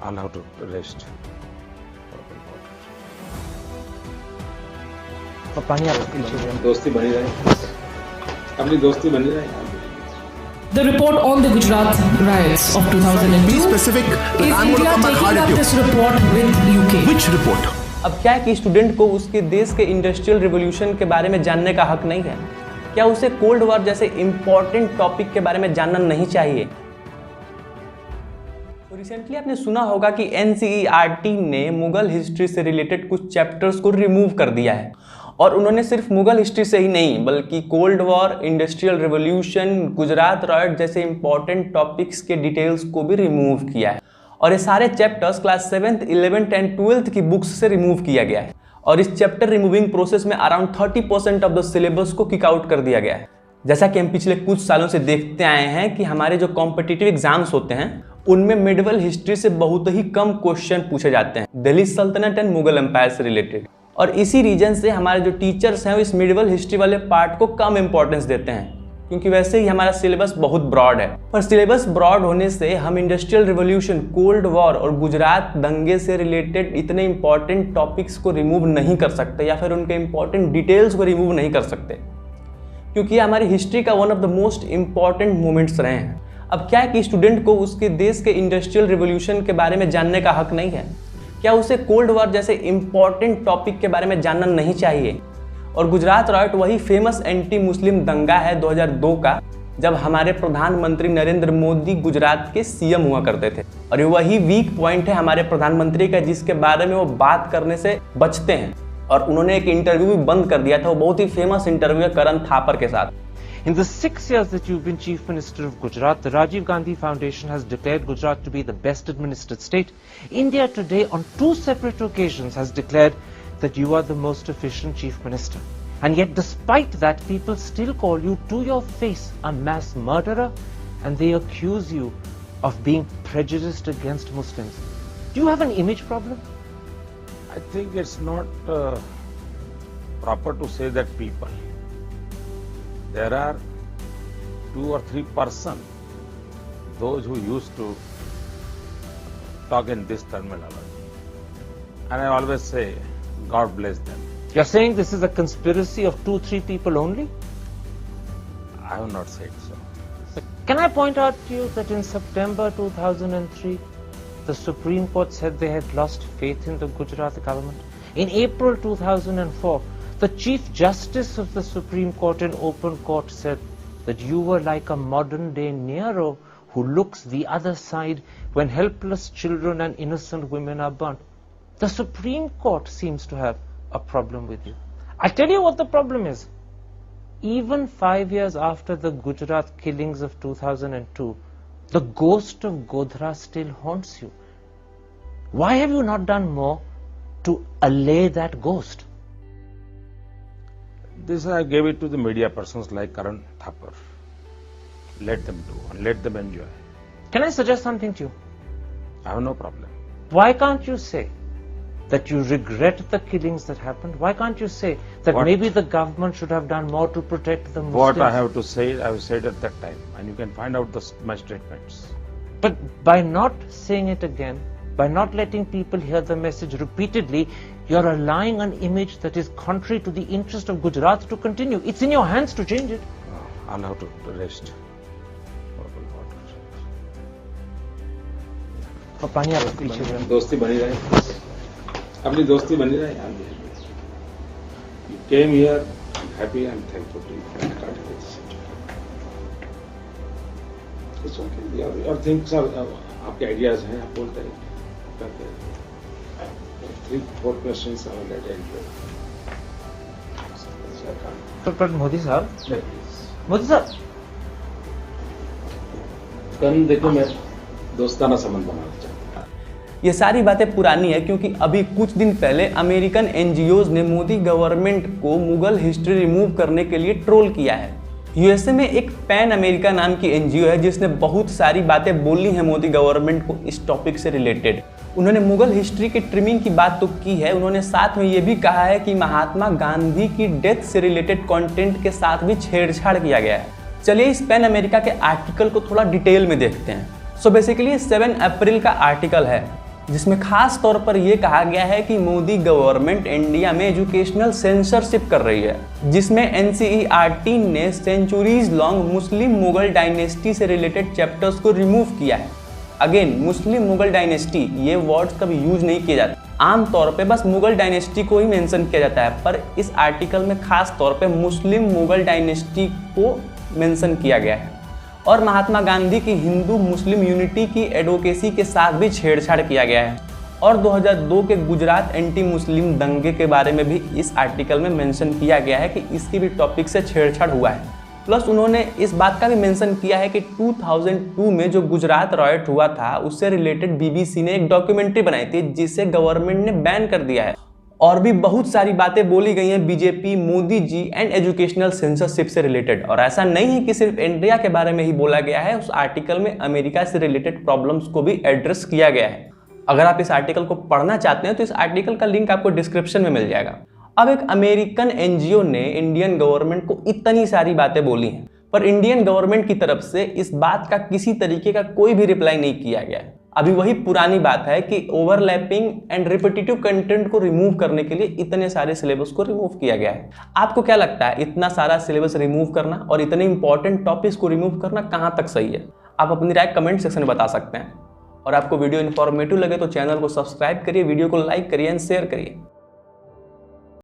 I'll have to rest. पानी आप पीछे दोस्ती बनी रहे, अपनी दोस्ती बनी रहे। The report on the Gujarat riots of 2002 Be specific. is I'm going to India come back hard taking at up you. this report with UK. Which report? अब क्या है कि स्टूडेंट को उसके देश के इंडस्ट्रियल रिवॉल्यूशन के बारे में जानने का हक नहीं है? क्या उसे कोल्ड वॉर जैसे इंपॉर्टेंट टॉपिक के बारे में जानना नहीं चाहिए? तो रिसेंटली आपने सुना होगा कि NCERT ने मुगल हिस्ट्री से रिलेटेड कुछ चैप्टर्स को रिमूव कर दिया है, और उन्होंने सिर्फ मुगल हिस्ट्री से ही नहीं बल्कि cold war, industrial revolution, Gujarat right जैसे इंपॉर्टेंट टॉपिक्स के डिटेल्स को भी रिमूव किया है। और ये सारे chapters class 7th, 11th and 12th की बुक्स से रिमूव किया गया है, और इस चैप्टर रिमूविंग प्रोसेस में अराउंड 30% ऑफ द सिलेबस को किक आउट कर दिया गया है। जैसा कि हम पिछले कुछ सालों से देखते आए हैं कि हमारे जो कॉम्पिटिटिव एग्जाम्स होते हैं उनमें मिडिवल हिस्ट्री से बहुत ही कम क्वेश्चन पूछे जाते हैं, दिल्ली सल्तनत एंड मुगल एम्पायर से रिलेटेड। और इसी रीजन से हमारे जो टीचर्स हैं वो इस मिडिवल हिस्ट्री वाले पार्ट को कम इंपॉर्टेंस देते हैं, क्योंकि वैसे ही हमारा सिलेबस बहुत ब्रॉड है। पर सिलेबस ब्रॉड होने से हम इंडस्ट्रियल रिवॉल्यूशन, कोल्ड वॉर और गुजरात दंगे से रिलेटेड इतने इंपॉर्टेंट टॉपिक्स को रिमूव नहीं कर सकते, या फिर उनके इंपॉर्टेंट डिटेल्स को रिमूव नहीं कर सकते, क्योंकि ये हमारी हिस्ट्री का one of the most important moments रहे हैं। अब क्या है कि स्टूडेंट को उसके देश के इंडस्ट्रियल रिवॉल्यूशन के बारे में जानने का हक नहीं है? क्या उसे कोल्ड वॉर जैसे इंपॉर्टेंट टॉपिक के बारे में जानना नहीं चाहिए? और गुजरात राइट वही फेमस एंटी मुस्लिम दंगा है 2002 का, जब हमारे प्रधानमंत्री नरेंद्र मोदी गुजरात के सीएम हुआ करते थे, और ये वही वीक पॉइंट है हमारे प्रधानमंत्री का जिसके बारे में वो बात करने से बचते हैं। और उन्होंने एक इंटरव्यू भी बंद कर दिया था, वो बहुत ही फेमस इंटरव्यू है करण थापर के साथ। In the 6 years that you've been Chief Minister of Gujarat, the Rajiv Gandhi Foundation has declared Gujarat to be the best administered state. India today on 2 separate occasions has declared that you are the most efficient Chief Minister. And yet despite that, people still call you to your face a mass murderer, and they accuse you of being prejudiced against Muslims. Do you have an image problem? I think it's not proper to say that people. There are 2 or 3 persons, those who used to talk in this terminology. And I always say, God bless them. You're saying this is a conspiracy of 2-3 people only? I have not said so. Can I point out to you that in September 2003, the Supreme Court said they had lost faith in the Gujarat government? In April 2004, the Chief Justice of the Supreme Court in open court said that you were like a modern-day Nero who looks the other side when helpless children and innocent women are burnt. The Supreme Court seems to have a problem with you. I'll tell you what the problem is. Even 5 years after the Gujarat killings of 2002, the ghost of Godhra still haunts you. Why have you not done more to allay that ghost? This I gave it to the media persons like Karan Thapar. Let them do and let them enjoy. Can I suggest something to you? I have no problem. Why can't you say that you regret the killings that happened? Why can't you say that What? maybe the government should have done more to protect the Muslims? What I have to say, I have said at that time, and you can find out my statements. But by not saying it again, by not letting people hear the message repeatedly, you're allowing an image that is contrary to the interest of Gujarat to continue. It's in your hands to change it. I'll have to rest. पानी आप पीछे दोस्ती बनी रहे, अपनी दोस्ती बनी रहे। You came here, I'm happy and thankful to you. It's okay. Your things are, आपके आइडियाज हैं, आप बोलते हैं, करते हैं। 3-4 questions I will let you. But Modi साहब, Modi साहब, कल देखो मैं दोस्ताना संबंध बनाना चाहता हूँ। ये सारी बातें पुरानी है, क्योंकि अभी कुछ दिन पहले अमेरिकन एनजीओज ने मोदी गवर्नमेंट को मुगल हिस्ट्री रिमूव करने के लिए ट्रोल किया है। यूएसए में एक पैन अमेरिका नाम की एनजीओ है जिसने बहुत सारी बातें बोली हैं मोदी गवर्नमेंट को इस टॉपिक से रिलेटेड। उन्होंने मुगल हिस्ट्री की ट्रिमिंग की बात तो की है, उन्होंने साथ में ये भी कहा है कि महात्मा गांधी की डेथ से रिलेटेड कंटेंट के साथ भी छेड़छाड़ किया गया है। चलिए इस पैन अमेरिका के आर्टिकल को थोड़ा डिटेल में देखते हैं। सो बेसिकली 7 अप्रैल का आर्टिकल है। जिसमें खास तौर पर यह कहा गया है कि मोदी गवर्नमेंट इंडिया में एजुकेशनल सेंसरशिप कर रही है, जिसमें एनसीईआरटी ने सेंचुरीज लॉन्ग मुस्लिम मुगल डायनेस्टी से रिलेटेड चैप्टर्स को रिमूव किया है। अगेन, मुस्लिम मुगल डायनेस्टी ये वर्ड्स कभी यूज नहीं किए जाते, आमतौर पे बस मुगल डायनेस्टी को ही मेंशन किया जाता है, पर इस आर्टिकल में खास तौर पे मुस्लिम मुगल डायनेस्टी को मेंशन किया गया है और महात्मा गांधी की हिंदू मुस्लिम यूनिटी की एडवोकेसी के साथ भी छेड़छाड़ किया गया है। और 2002 के गुजरात एंटी मुस्लिम दंगे के बारे में भी इस आर्टिकल में मेंशन किया गया है कि इसकी भी टॉपिक से छेड़छाड़ हुआ है। प्लस उन्होंने इस बात का भी मेंशन किया है कि 2002 में जो गुजरात रॉयट हुआ था उससे रिलेटेड बीबीसी ने एक डॉक्यूमेंट्री बनाई थी जिसे गवर्नमेंट ने बैन कर दिया है। और भी बहुत सारी बातें बोली गई हैं BJP, Modi ji and educational censorship से रिलेटेड। और ऐसा नहीं है कि सिर्फ इंडिया के बारे में ही बोला गया है, उस आर्टिकल में अमेरिका से रिलेटेड प्रॉब्लम्स को भी एड्रेस किया गया है। अगर आप इस आर्टिकल को पढ़ना चाहते हैं तो इस आर्टिकल का लिंक आपको डिस्क्रिप्शन में मिल जाएगा। अब एक अमेरिकन एनजीओ ने इंडियन गवर्नमेंट को इतनी सारी बातें बोली हैं, पर इंडियन गवर्नमेंट की तरफ से इस बात का किसी तरीके का कोई भी रिप्लाई नहीं किया गया है। अभी वही पुरानी बात है कि ओवरलैपिंग एंड रिपीटेटिव कंटेंट को रिमूव करने के लिए इतने सारे सिलेबस को रिमूव किया गया है। आपको क्या लगता है, इतना सारा सिलेबस रिमूव करना और इतने इंपॉर्टेंट टॉपिक्स को रिमूव करना कहाँ तक सही है? आप अपनी राय कमेंट सेक्शन में बता सकते हैं। और आपको वीडियो इन्फॉर्मेटिव लगे तो चैनल को सब्सक्राइब करिए, वीडियो को लाइक करिए एंड शेयर करिए।